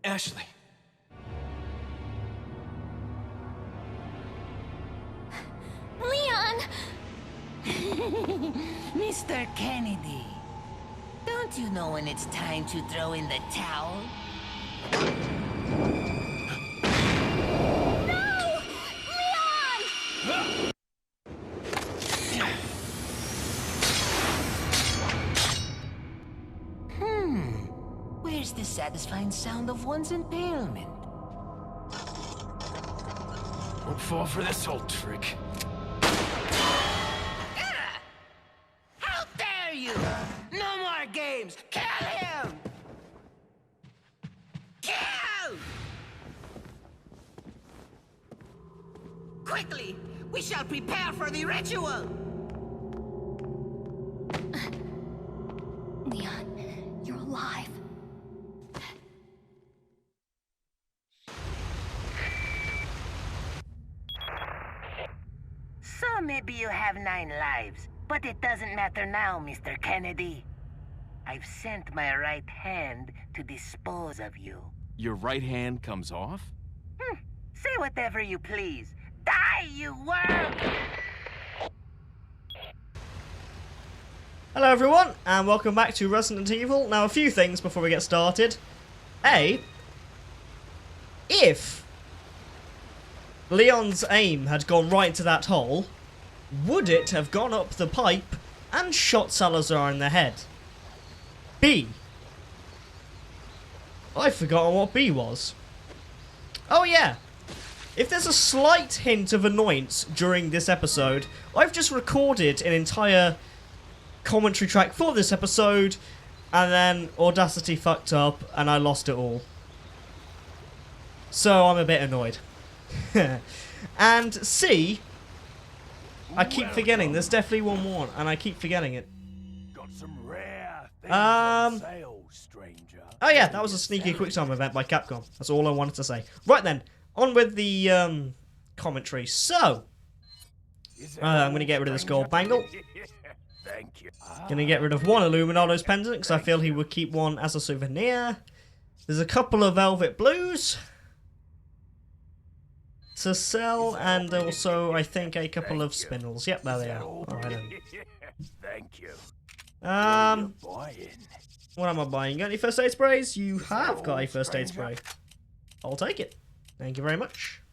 Ashley. Leon! Mr. Kennedy, don't you know when it's time to throw in the towel? No! Leon! Where's the satisfying sound of one's impalement? Won't fall for this old trick. How dare you! No more games! Kill him! Kill! Quickly! We shall prepare for the ritual! Leon, you're alive. So maybe you have 9 lives, but it doesn't matter now, Mr. Kennedy. I've sent my right hand to dispose of you. Your right hand comes off? Say whatever you please. Die, you worm! Hello everyone, and welcome back to Resident Evil. Now a few things before we get started. A, if Leon's aim had gone right into that hole, would it have gone up the pipe and shot Salazar in the head? B, I've forgotten what B was. Oh yeah, if there's a slight hint of annoyance during this episode, I've just recorded an entire commentary track for this episode, and then Audacity fucked up and I lost it all. So I'm a bit annoyed. And C, I keep forgetting, there's definitely one more, and I keep forgetting it. Got some rare things on sale, stranger. Oh yeah, that was a sneaky quick time event by Capcom. That's all I wanted to say. Right then, on with the commentary. So, I'm going to get rid of this gold bangle. Thank you. Going to get rid of one Illuminato's pendant, because I feel he would keep one as a souvenir. There's a couple of velvet blues to sell, and also, I think, a couple of spindles. Yep, there they are. Alright then. Thank you. What am I buying? Got any first aid sprays? You have got a first aid spray. I'll take it. Thank you very much.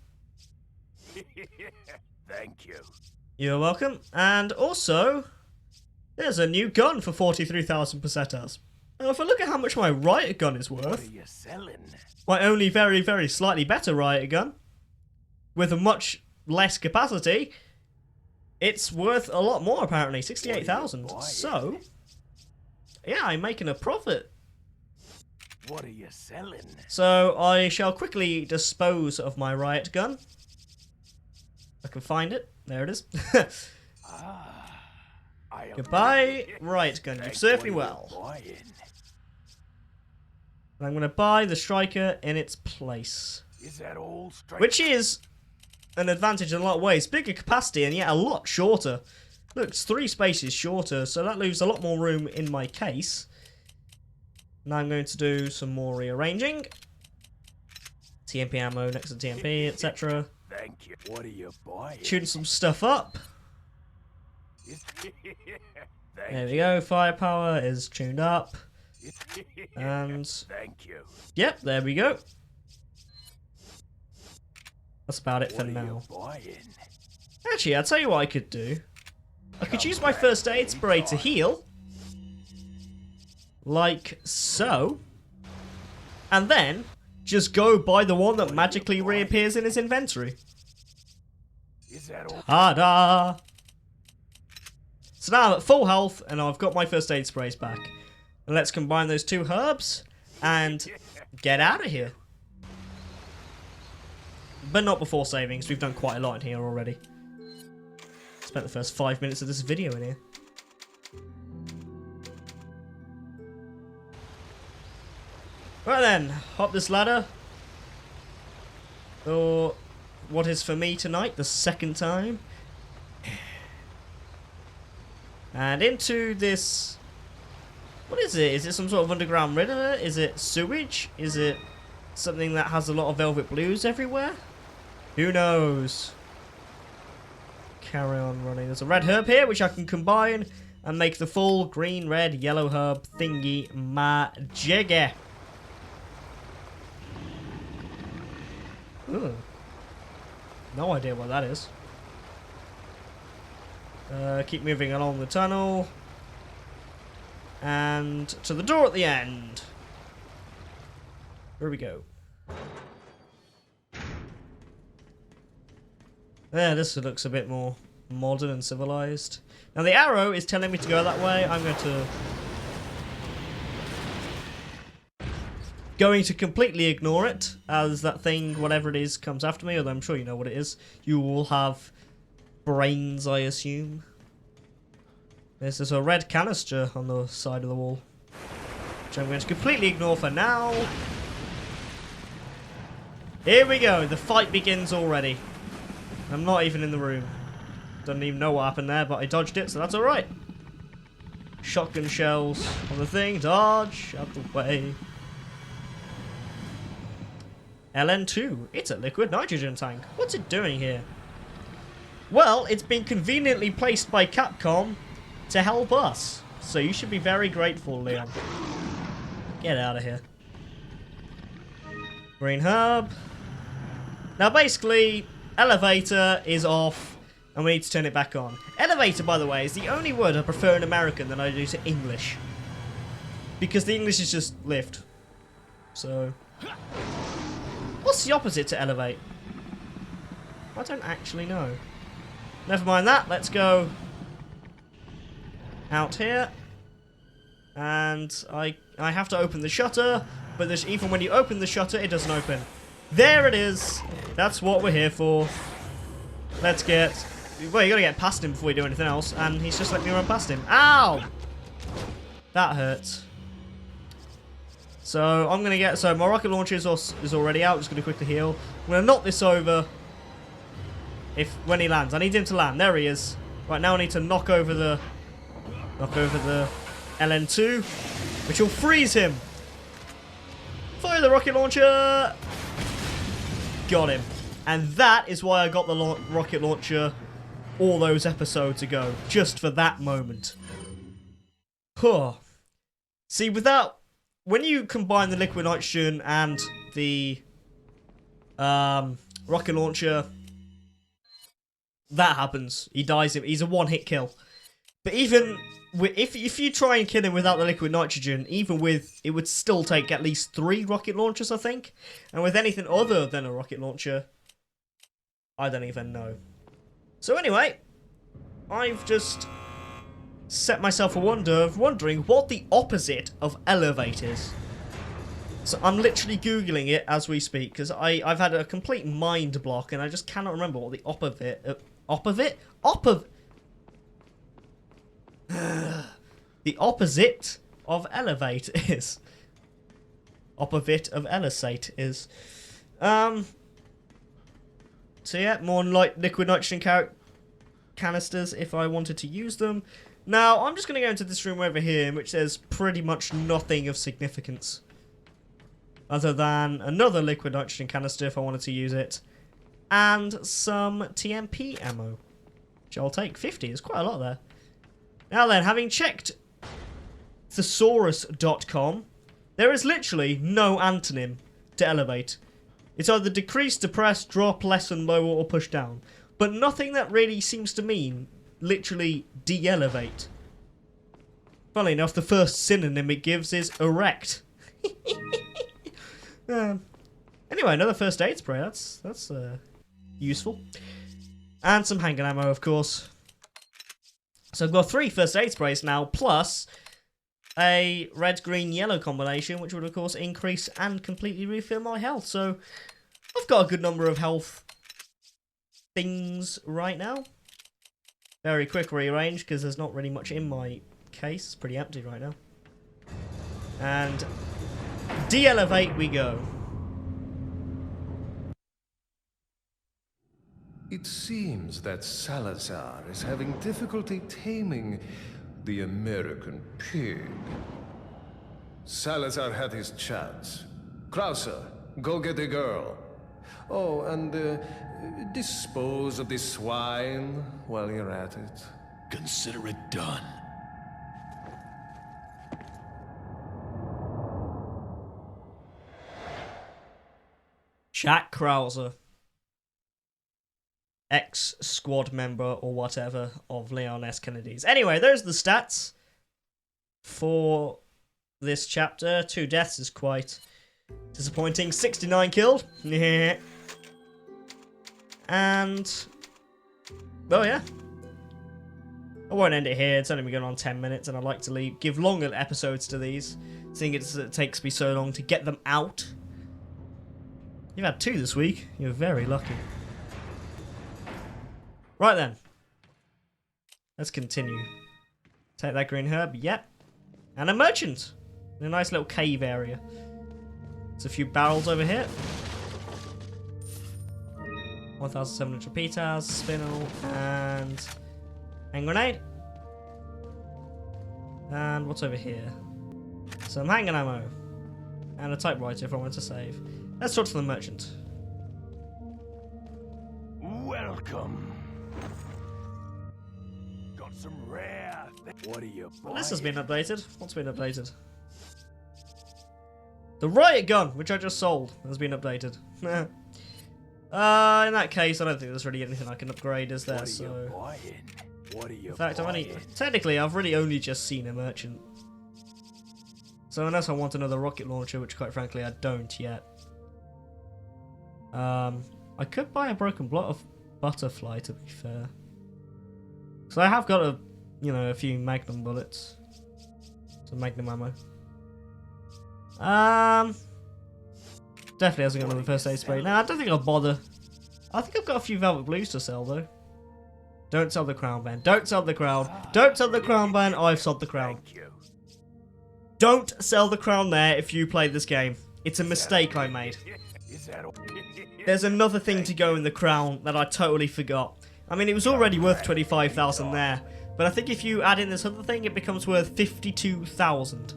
Thank you. You're welcome. And also, there's a new gun for 43,000 pesetas. Now, if I look at how much my riot gun is What are worth, you selling? my only very, very slightly better riot gun, with a much less capacity, it's worth a lot more apparently, 68,000. So, yeah, I'm making a profit. What are you selling? So, I shall quickly dispose of my riot gun. I can find it. There it is. Goodbye, riot gun. You've served me well. And I'm going to buy the striker in its place. Is that all, stranger? Which is an advantage in a lot of ways. Bigger capacity and yet a lot shorter. Look, it's 3 spaces shorter, so that leaves a lot more room in my case. Now I'm going to do some more rearranging. TMP ammo next to TMP, etc. Thank you. What are you buying? Tune some stuff up. There we go, firepower is tuned up. And Thank you. yep, there we go. That's about it for What are now. you buying? Actually, I'll tell you what I could do. I could use my first aid spray to heal. Like so. And then just go buy the one that magically reappears in his inventory. Is that all? Ta-da! So now I'm at full health and I've got my first aid sprays back. And let's combine those 2 herbs and get out of here. But not before saving, because we've done quite a lot in here already. Spent the first 5 minutes of this video in here. Right then, hop this ladder. Or what is for me tonight, the second time. And into this... What is it? Is it some sort of underground river? Is it sewage? Is it something that has a lot of velvet blues everywhere? Who knows? Carry on running. There's a red herb here, which I can combine and make the full green, red, yellow herb thingy majiggy. Ooh. No idea what that is. Keep moving along the tunnel. And to the door at the end. Here we go. There, this looks a bit more modern and civilized. Now the arrow is telling me to go that way. I'm going to completely ignore it, as that thing, whatever it is, comes after me, although I'm sure you know what it is. You will have brains, I assume. There's a red canister on the side of the wall, which I'm going to completely ignore for now. Here we go, the fight begins already. I'm not even in the room. Don't even know what happened there, but I dodged it, so that's alright. Shotgun shells on the thing, dodge, out the way. LN2, it's a liquid nitrogen tank. What's it doing here? Well, it's been conveniently placed by Capcom to help us. So you should be very grateful, Leon. Get out of here. Green herb. Now basically, elevator is off and we need to turn it back on. Elevator, by the way, is the only word I prefer in American than I do to English. Because the English is just lift. So... what's the opposite to elevate? I don't actually know. Never mind that, let's go out here. And I have to open the shutter, but even when you open the shutter, it doesn't open. There it is. That's what we're here for. Let's get... well, you gotta get past him before we do anything else, and he's just letting me run past him. Ow! That hurts. So I'm gonna get... so my rocket launcher is already out. Just gonna quickly heal. I'm gonna knock this over. When he lands, I need him to land. There he is. Right now, I need to knock over the LN2, which will freeze him. Fire the rocket launcher. Got him. And that is why I got the rocket launcher all those episodes ago, just for that moment. Huh. See, when you combine the liquid nitrogen and the rocket launcher, that happens. He dies. He's a one-hit kill. But even if you try and kill him without the liquid nitrogen, even with it would still take at least 3 rocket launchers, I think. And with anything other than a rocket launcher, I don't even know. So anyway, I've just set myself a wondering what the opposite of elevate is. So I'm literally Googling it as we speak, because I've had a complete mind block and I just cannot remember what the the opposite of elevate is. Opposite of elevate is. So yeah, more light liquid nitrogen canisters if I wanted to use them. Now, I'm just going to go into this room over here, which there's pretty much nothing of significance. Other than another liquid nitrogen canister if I wanted to use it. And some TMP ammo. Which I'll take. 50 is quite a lot there. Now then, having checked thesaurus.com, there is literally no antonym to elevate. It's either decrease, depress, drop, lessen, lower, or push down. But nothing that really seems to mean literally de-elevate. Funnily enough, the first synonym it gives is erect. Anyway, another first aid spray. That's useful. And some handgun ammo, of course. So I've got 3 first aid sprays now, plus a red, green, yellow combination, which would, of course, increase and completely refill my health. So I've got a good number of health things right now. Very quick rearrange, because there's not really much in my case. It's pretty empty right now. And de-elevate we go. It seems that Salazar is having difficulty taming the American pig. Salazar had his chance. Krauser, Go get the girl. Oh, and dispose of the swine while you're at it. Consider it done. Jack Krauser, ex-squad member or whatever of Leon S. Kennedy's. Anyway, there's the stats for this chapter. 2 deaths is quite disappointing. 69 killed. And, well, yeah. I won't end it here. It's only been going on 10 minutes, and I like to give longer episodes to these, seeing it takes me so long to get them out. You've had 2 this week. You're very lucky. Right then. Let's continue. Take that green herb. Yep. And a merchant. In a nice little cave area. There's a few barrels over here. 1,700 repeaters, spinel, and hand grenade. And what's over here? Some handgun ammo. And a typewriter if I want to save. Let's talk to the merchant. Welcome. Got some rare. What are you buying? This has been updated. What's been updated? The riot gun, which I just sold, has been updated. In that case, I don't think there's really anything I can upgrade, is there? What are you So, buying? What are you in fact, buying? I've really only just seen a merchant. So unless I want another rocket launcher, which quite frankly I don't yet. I could buy a broken block of butterfly, to be fair. So I have got a few magnum bullets. Some magnum ammo. Definitely hasn't got another first aid spray. Now I don't think I'll bother. I think I've got a few velvet blues to sell though. Don't sell the crown, Ben. Don't sell the crown. Don't sell the crown, Ben. I've sold the crown. Thank you. Don't sell the crown there if you play this game. It's a mistake I made. Is that all? There's another thing to go in the crown that I totally forgot. I mean, it was already worth 25,000 there, but I think if you add in this other thing, it becomes worth 52,000.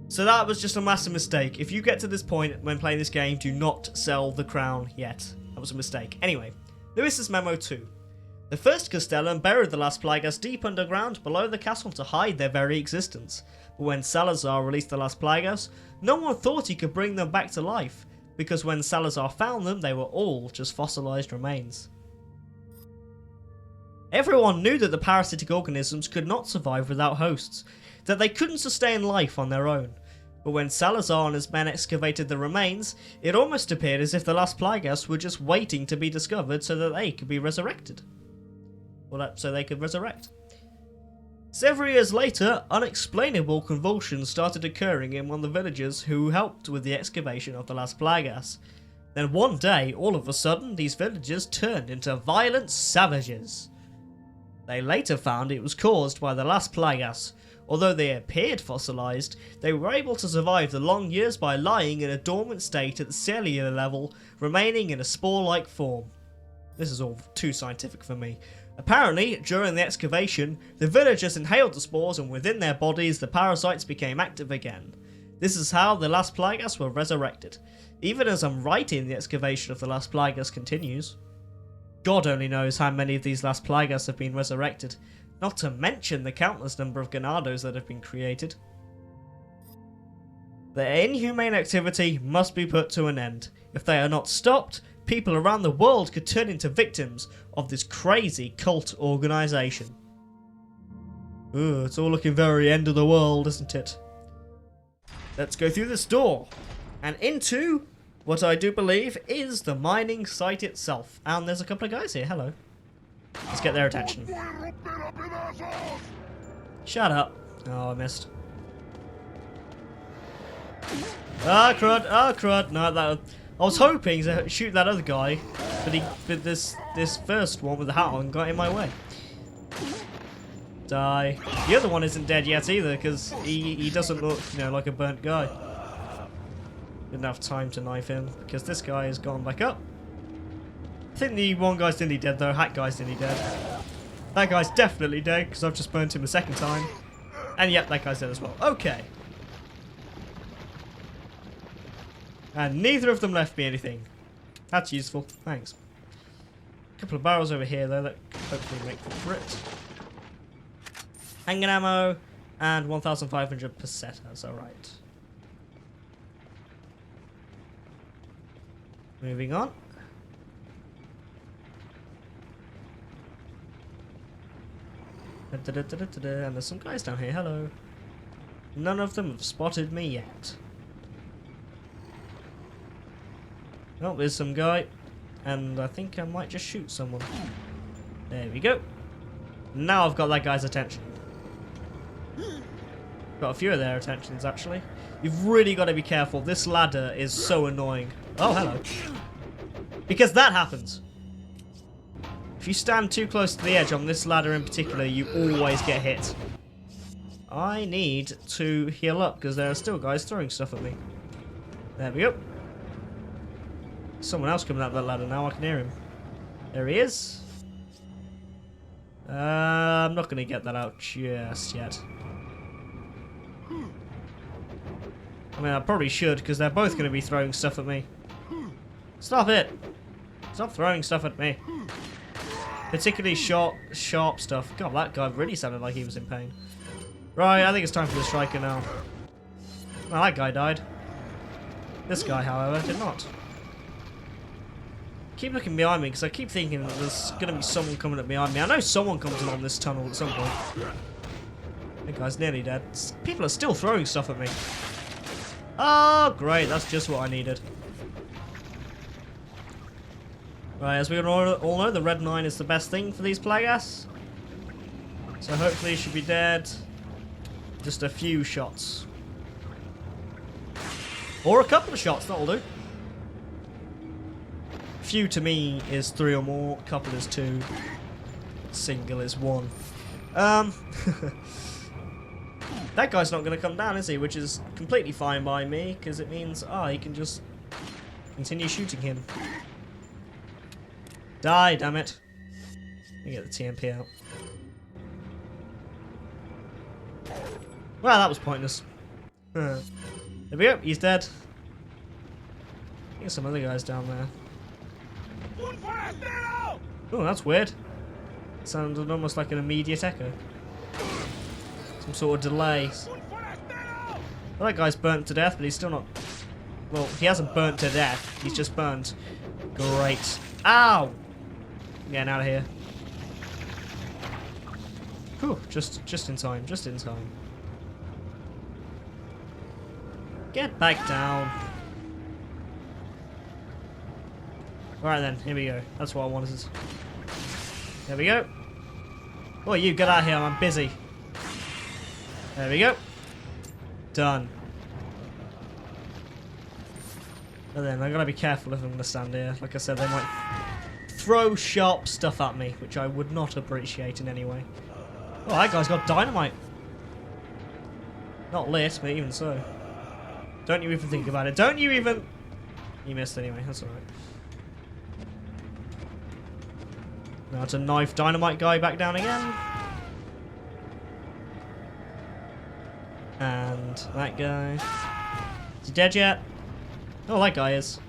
So that was just a massive mistake. If you get to this point when playing this game, do not sell the crown yet. That was a mistake. Anyway, Lewis's Memo 2. The first Castellan buried the Las Plagas deep underground below the castle to hide their very existence. But when Salazar released the Las Plagas, no one thought he could bring them back to life, because when Salazar found them, they were all just fossilized remains. Everyone knew that the parasitic organisms could not survive without hosts, that they couldn't sustain life on their own. But when Salazar and his men excavated the remains, it almost appeared as if the Las Plagas were just waiting to be discovered so that they could be resurrected. So they could resurrect. Several years later, unexplainable convulsions started occurring in one of the villagers who helped with the excavation of the Las Plagas. Then one day, all of a sudden, these villagers turned into violent savages. They later found it was caused by the Las Plagas. Although they appeared fossilized, they were able to survive the long years by lying in a dormant state at the cellular level, remaining in a spore-like form. This is all too scientific for me. Apparently, during the excavation, the villagers inhaled the spores and within their bodies the parasites became active again. This is how the Las Plagas were resurrected. Even as I'm writing, the excavation of the Las Plagas continues. God only knows how many of these Las Plagas have been resurrected, not to mention the countless number of Ganados that have been created. The inhumane activity must be put to an end. If they are not stopped, people around the world could turn into victims of this crazy cult organisation. Ooh, it's all looking very end of the world, isn't it? Let's go through this door and into what I do believe is the mining site itself. And there's a couple of guys here. Hello. Let's get their attention. Shut up. Oh, I missed. Ah, crud. Ah, crud. No, that... I was hoping to shoot that other guy, but this first one with the hat on got in my way. Die. The other one isn't dead yet either, because he doesn't look, like a burnt guy. Didn't have time to knife him, because this guy has gone back up. I think the one guy's nearly dead though, hat guy's nearly dead. That guy's definitely dead, because I've just burnt him a second time. And yep, that guy's dead as well. Okay. And neither of them left me anything. That's useful. Thanks. A couple of barrels over here, though, that hopefully make for it. Handgun ammo and 1,500 pesetas. Alright. Moving on. And there's some guys down here. Hello. None of them have spotted me yet. Oh, there's some guy. And I think I might just shoot someone. There we go. Now I've got that guy's attention. Got a few of their attentions, actually. You've really got to be careful. This ladder is so annoying. Oh, hello. Because that happens. If you stand too close to the edge on this ladder in particular, you always get hit. I need to heal up because there are still guys throwing stuff at me. There we go. Someone else coming up that ladder now. I can hear him. There he is. I'm not going to get that out just yet. I mean, I probably should because they're both going to be throwing stuff at me. Stop it! Stop throwing stuff at me. Particularly sharp stuff. God, that guy really sounded like he was in pain. Right, I think it's time for the striker now. Well, that guy died. This guy, however, did not. Keep looking behind me because I keep thinking that there's going to be someone coming up behind me. I know someone comes along this tunnel at some point. That guy's nearly dead. People are still throwing stuff at me. Oh, great. That's just what I needed. Right, as we all know, the red 9 is the best thing for these Plagas. So hopefully he should be dead. Just a few shots. Or a couple of shots, that'll do. Few to me is 3 or more, couple is 2, single is 1. That guy's not going to come down, is he? Which is completely fine by me, because it means, he can just continue shooting him. Die, damn it. Let me get the TMP out. Well, that was pointless. There we go, he's dead. There's some other guys down there. Oh, that's weird. Sounded almost like an immediate echo. Some sort of delay. Well, that guy's burnt to death, but he's still not... Well, he hasn't burnt to death. He's just burnt. Great. Ow! I'm getting out of here. Whew, just in time, just in time. Get back down. Alright then, here we go. That's what I wanted. There we go. Oh, you get out of here, I'm busy. There we go. Done. But then, I've got to be careful if I'm going to stand here. Like I said, they might throw sharp stuff at me, which I would not appreciate in any way. Oh, that guy's got dynamite. Not lit, but even so. Don't you even think about it. Don't you even... You missed anyway, that's alright. Now to knife dynamite guy back down again. And that guy. Is he dead yet? Oh, that guy is.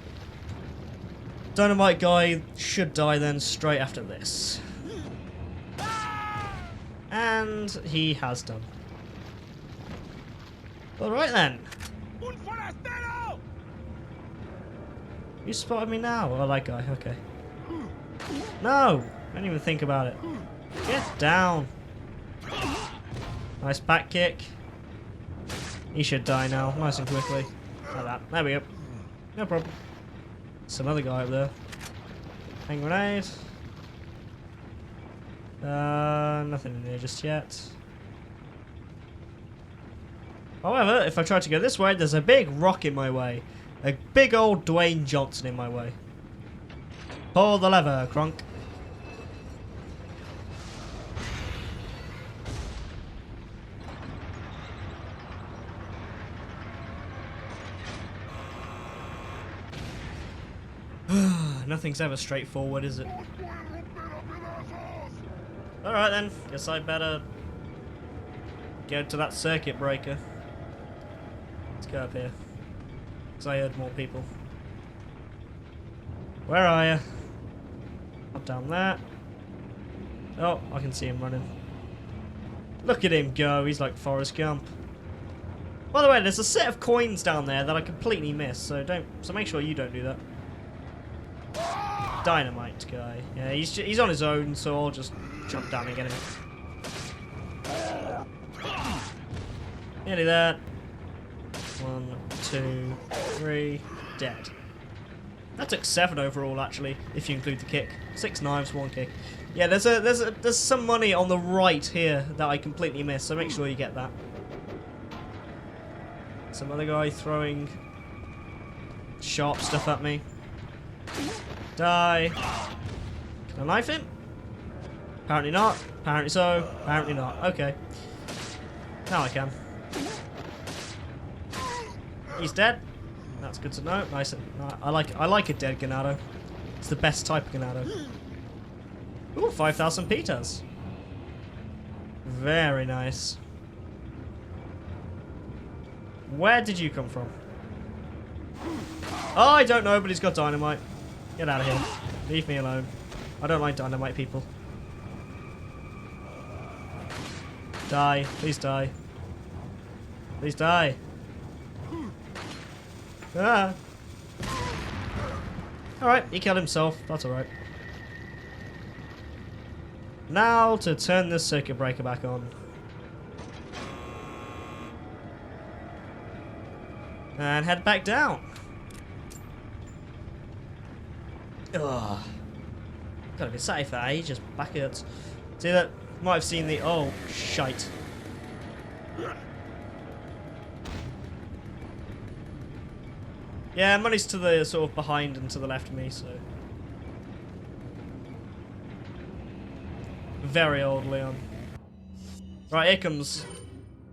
Dynamite guy should die then straight after this. And he has done. Alright then. You spotted me now? Oh, that guy, okay. No! I didn't even think about it. Get down. Nice back kick. He should die now, nice and quickly. Like that. There we go. No problem. Some other guy up there. Hand grenade. Nothing in there just yet. However, if I try to go this way, there's a big rock in my way. A big old Dwayne Johnson in my way. Pull the lever, Kronk. Nothing's ever straightforward, is it? Alright then, guess I better go to that circuit breaker. Let's go up here. because I heard more people. Where are you? Up down there. Oh, I can see him running. Look at him go. He's like Forrest Gump. By the way, there's a set of coins down there that I completely missed, so make sure you don't do that. Dynamite guy. Yeah, he's on his own, so I'll just jump down and get him. Nearly there. 1, 2, 3, dead. That took 7 overall, actually, if you include the kick. 6 knives, 1 kick. Yeah, there's some money on the right here that I completely missed, so make sure you get that. Some other guy throwing sharp stuff at me. Die. Can I knife him? Apparently not. Apparently so. Apparently not. Okay. Now I can. He's dead. That's good to know. Nice. I like a dead Ganado. It's the best type of Ganado. Ooh, 5,000 pitas. Very nice. Where did you come from? Oh, I don't know, but he's got dynamite. Get out of here. Leave me alone. I don't like dynamite people. Die. Please die. Please die. Ah. Alright, he killed himself. That's alright. Now to turn this circuit breaker back on. And head back down. Ugh. Gotta be safe for ages. Back hurts. See that? Might have seen the. Oh, shite. Yeah, money's to the sort of behind and to the left of me, so. Very old Leon. Right, here comes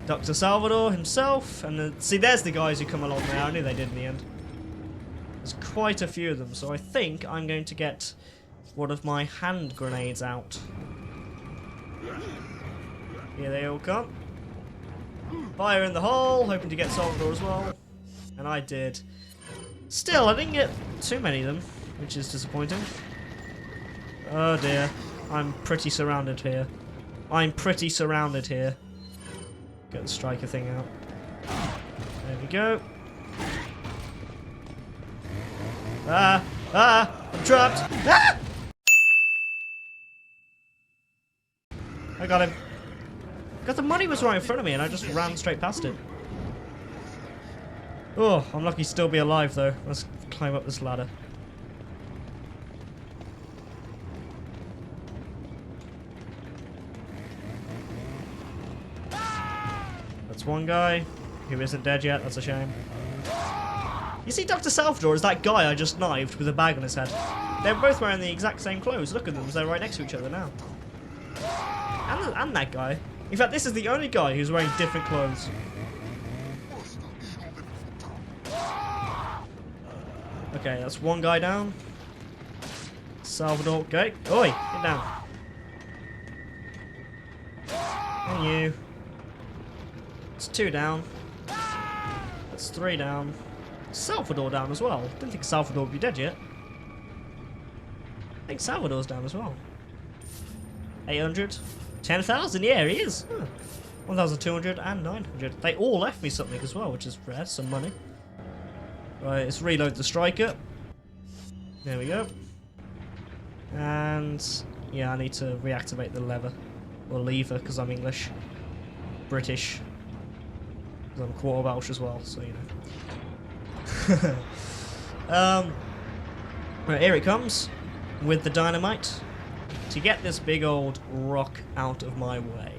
Dr. Salvador himself, and see, there's the guys who come along now. I knew they did in the end. There's quite a few of them, so I think I'm going to get one of my hand grenades out. Here they all come. Fire in the hole, hoping to get Salvador as well. And I did. Still, I didn't get too many of them, which is disappointing. Oh dear. I'm pretty surrounded here. I'm pretty surrounded here. Get the striker thing out. There we go. I'm trapped. Ah! I got him. God, the money was right in front of me and I just ran straight past it. Oh, I'm lucky to still be alive though. Let's climb up this ladder. That's one guy who isn't dead yet. That's a shame. You see, Dr. Salvador is that guy I just knifed with a bag on his head. They're both wearing the exact same clothes. Look at them, they're right next to each other now. And that guy. In fact, this is the only guy who's wearing different clothes. Okay, that's one guy down. Salvador, okay. Oi, get down. And you. It's 2 down. That's 3 down. Salvador down as well. Didn't think Salvador would be dead yet. I think Salvador's down as well. 800. 10,000, yeah, he is. Huh. 1,200 and 900. They all left me something as well, which is rare, some money. Right, let's reload the striker. There we go. And yeah, I need to reactivate the lever. Or lever, because I'm English. British. Because I'm quarter Welsh as well, so you know. Right, here it comes. With the dynamite. To get this big old rock out of my way.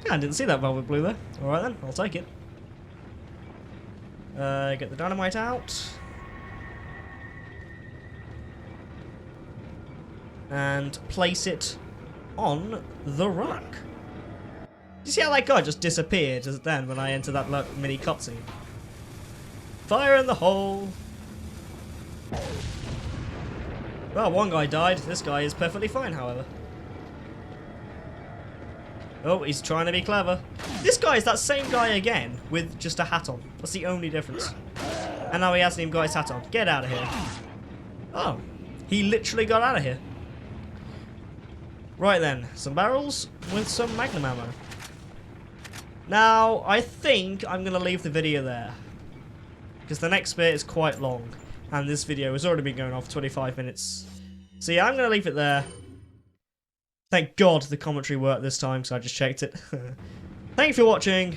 I didn't see that velvet blue there. Alright then, I'll take it. Get the dynamite out. And place it on the rock. You see how that guy just disappeared just then when I entered that mini cutscene? Fire in the hole! Well, one guy died. This guy is perfectly fine, however. Oh, he's trying to be clever. This guy is that same guy again, with just a hat on. That's the only difference. And now he hasn't even got his hat on. Get out of here. Oh, he literally got out of here. Right then, some barrels with some magnum ammo. Now, I think I'm going to leave the video there. Because the next bit is quite long. And this video has already been going on for 25 minutes. So yeah, I'm going to leave it there. Thank God the commentary worked this time, so I just checked it. Thank you for watching.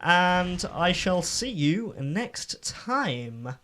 And I shall see you next time.